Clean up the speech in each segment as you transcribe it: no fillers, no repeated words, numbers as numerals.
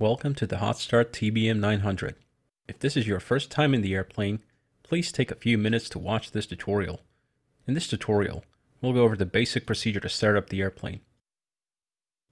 Welcome to the Start TBM-900. If this is your first time in the airplane, please take a few minutes to watch this tutorial. In this tutorial, we'll go over the basic procedure to start up the airplane.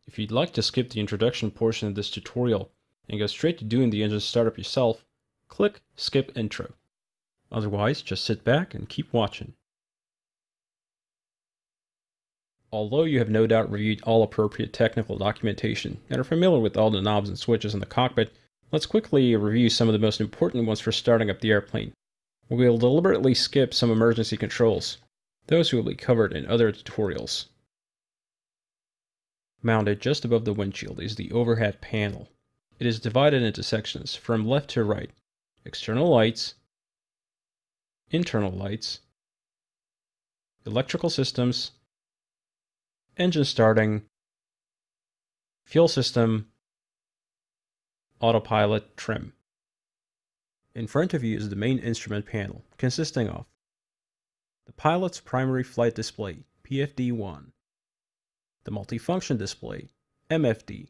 If you'd like to skip the introduction portion of this tutorial and go straight to doing the engine startup yourself, click Skip Intro. Otherwise, just sit back and keep watching. Although you have no doubt reviewed all appropriate technical documentation and are familiar with all the knobs and switches in the cockpit, let's quickly review some of the most important ones for starting up the airplane. We'll deliberately skip some emergency controls. Those will be covered in other tutorials. Mounted just above the windshield is the overhead panel. It is divided into sections from left to right: external lights, internal lights, electrical systems, engine starting, fuel system, autopilot, trim. In front of you is the main instrument panel, consisting of the pilot's primary flight display, PFD-1, the multifunction display, MFD,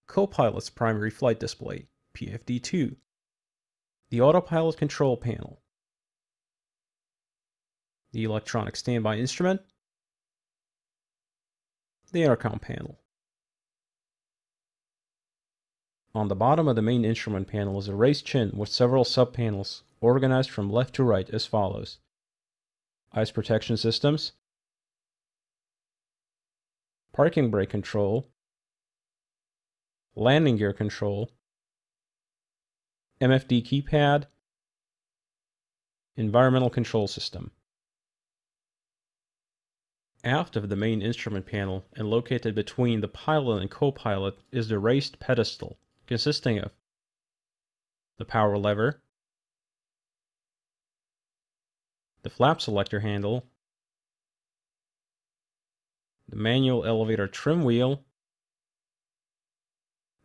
co-pilot's primary flight display, PFD-2, the autopilot control panel, the electronic standby instrument, the intercom panel. On the bottom of the main instrument panel is a raised chin with several sub-panels organized from left to right as follows: ice protection systems, parking brake control, landing gear control, MFD keypad, environmental control system. Aft of the main instrument panel and located between the pilot and co-pilot is the raised pedestal, consisting of the power lever, the flap selector handle, the manual elevator trim wheel,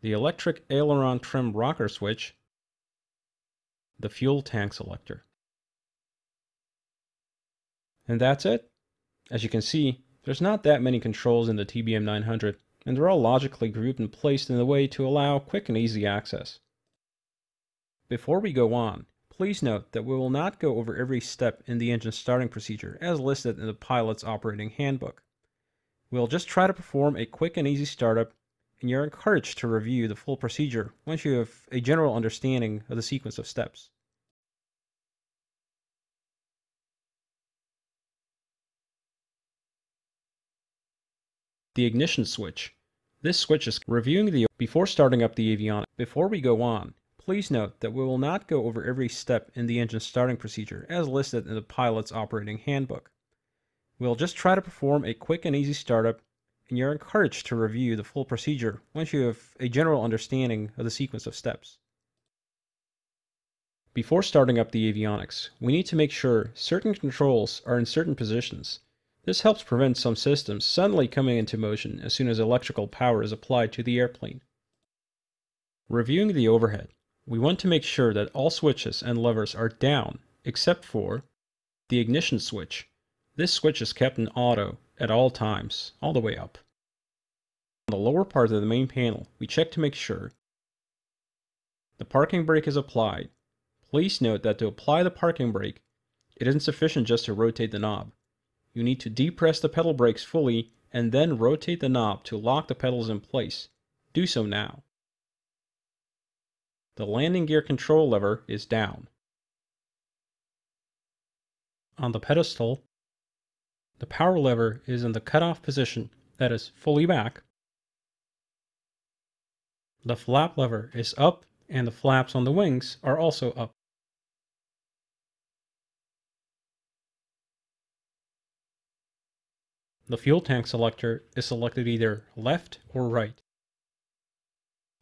the electric aileron trim rocker switch, the fuel tank selector. And that's it. As you can see, there's not that many controls in the TBM-900, and they're all logically grouped and placed in a way to allow quick and easy access. Before we go on, please note that we will not go over every step in the engine starting procedure as listed in the pilot's operating handbook. We'll just try to perform a quick and easy startup, and you're encouraged to review the full procedure once you have a general understanding of the sequence of steps. The ignition switch. This switch is reviewing the before starting up the avionics. Before we go on, please note that we will not go over every step in the engine starting procedure as listed in the pilot's operating handbook. We'll just try to perform a quick and easy startup, and you're encouraged to review the full procedure once you have a general understanding of the sequence of steps. Before starting up the avionics, we need to make sure certain controls are in certain positions. This helps prevent some systems suddenly coming into motion as soon as electrical power is applied to the airplane. Reviewing the overhead, we want to make sure that all switches and levers are down, except for the ignition switch. This switch is kept in auto at all times, all the way up. On the lower part of the main panel, we check to make sure the parking brake is applied. Please note that to apply the parking brake, it isn't sufficient just to rotate the knob. You need to depress the pedal brakes fully and then rotate the knob to lock the pedals in place. Do so now. The landing gear control lever is down. On the pedestal, the power lever is in the cutoff position, that is, fully back. The flap lever is up and the flaps on the wings are also up. The fuel tank selector is selected either left or right.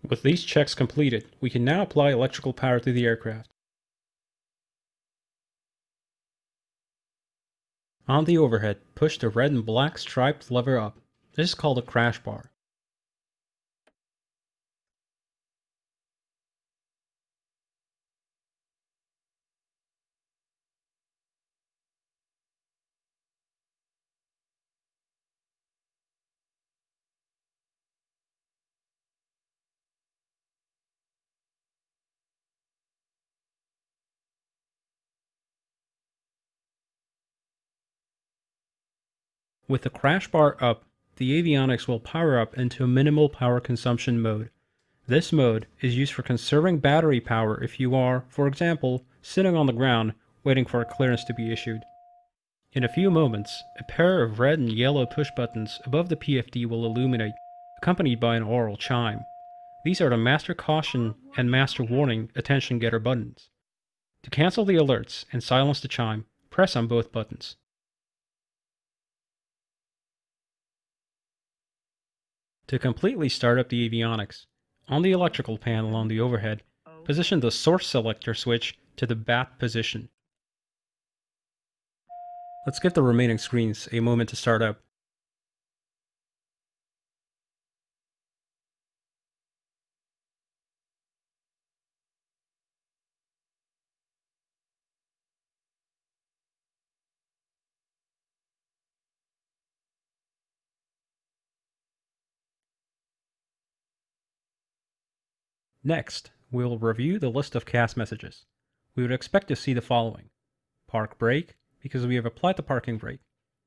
With these checks completed, we can now apply electrical power to the aircraft. On the overhead, push the red and black striped lever up. This is called a crash bar. With the crash bar up, the avionics will power up into a minimal power consumption mode. This mode is used for conserving battery power if you are, for example, sitting on the ground waiting for a clearance to be issued. In a few moments, a pair of red and yellow push buttons above the PFD will illuminate, accompanied by an aural chime. These are the master caution and master warning attention getter buttons. To cancel the alerts and silence the chime, press on both buttons. To completely start up the avionics, on the electrical panel on the overhead, position the source selector switch to the bat position. Let's give the remaining screens a moment to start up. Next, we will review the list of CAS messages. We would expect to see the following: park brake, because we have applied the parking brake;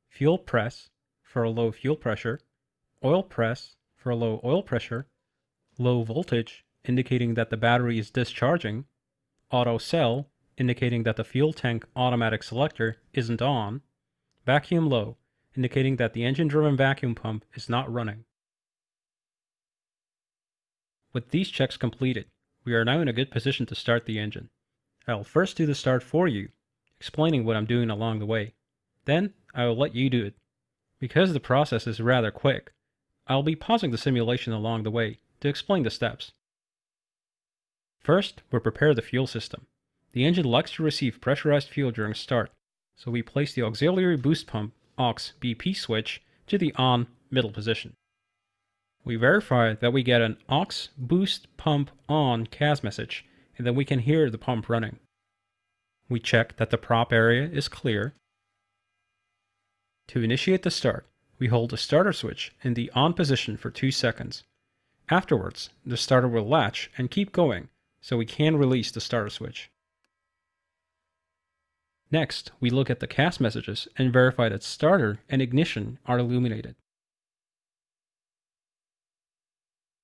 fuel press, for a low fuel pressure; oil press, for a low oil pressure; low voltage, indicating that the battery is discharging; auto cell, indicating that the fuel tank automatic selector isn't on; vacuum low, indicating that the engine-driven vacuum pump is not running. With these checks completed, we are now in a good position to start the engine. I will first do the start for you, explaining what I'm doing along the way. Then, I will let you do it. Because the process is rather quick, I will be pausing the simulation along the way to explain the steps. First, we'll prepare the fuel system. The engine likes to receive pressurized fuel during start, so we place the auxiliary boost pump AUX BP switch to the on middle position. We verify that we get an AUX boost pump on CAS message, and then we can hear the pump running. We check that the prop area is clear. To initiate the start, we hold the starter switch in the on position for 2 seconds. Afterwards, the starter will latch and keep going, so we can release the starter switch. Next, we look at the CAS messages and verify that starter and ignition are illuminated.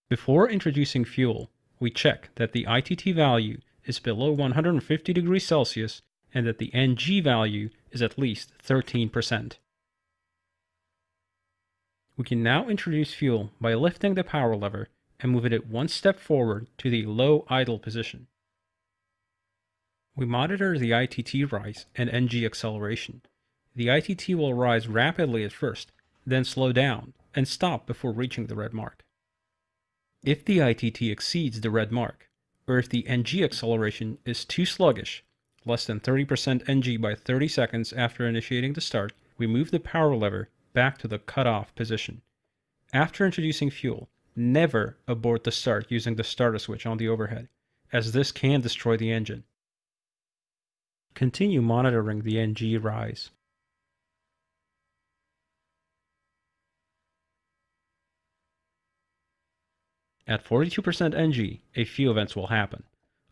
Before introducing fuel, we check that the ITT value is below 150 degrees Celsius and that the NG value is at least 13%. We can now introduce fuel by lifting the power lever and moving it one step forward to the low idle position. We monitor the ITT rise and NG acceleration. The ITT will rise rapidly at first, then slow down and stop before reaching the red mark. If the ITT exceeds the red mark, or if the NG acceleration is too sluggish, less than 30% NG by 30 seconds after initiating the start, we move the power lever back to the cutoff position. After introducing fuel, never abort the start using the starter switch on the overhead, as this can destroy the engine. Continue monitoring the NG rise. At 42% NG, a few events will happen.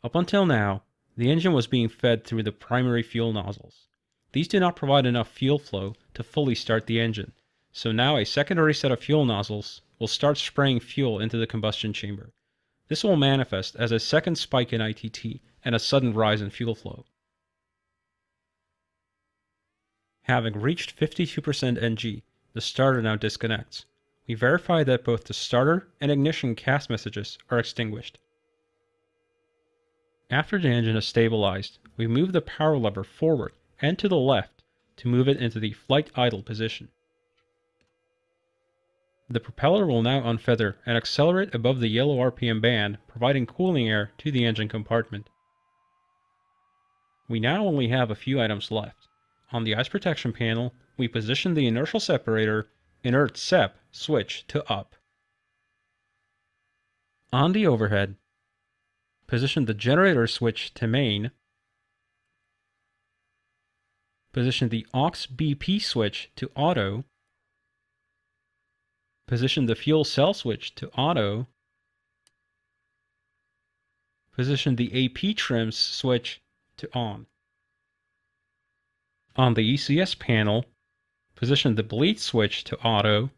Up until now, the engine was being fed through the primary fuel nozzles. These do not provide enough fuel flow to fully start the engine, so now a secondary set of fuel nozzles will start spraying fuel into the combustion chamber. This will manifest as a second spike in ITT and a sudden rise in fuel flow. Having reached 52% NG, the starter now disconnects. We verify that both the starter and ignition CAS messages are extinguished. After the engine is stabilized, we move the power lever forward and to the left to move it into the flight idle position. The propeller will now unfeather and accelerate above the yellow RPM band, providing cooling air to the engine compartment. We now only have a few items left. On the ice protection panel, we position the inertial separator inert SEP switch to up. On the overhead, position the generator switch to main. Position the AUX BP switch to auto. Position the fuel cell switch to auto. Position the AP trims switch to on. On the ECS panel, Position the bleed switch to auto.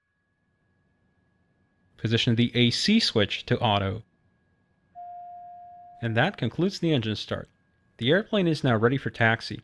Position the AC switch to auto. And that concludes the engine start. The airplane is now ready for taxi.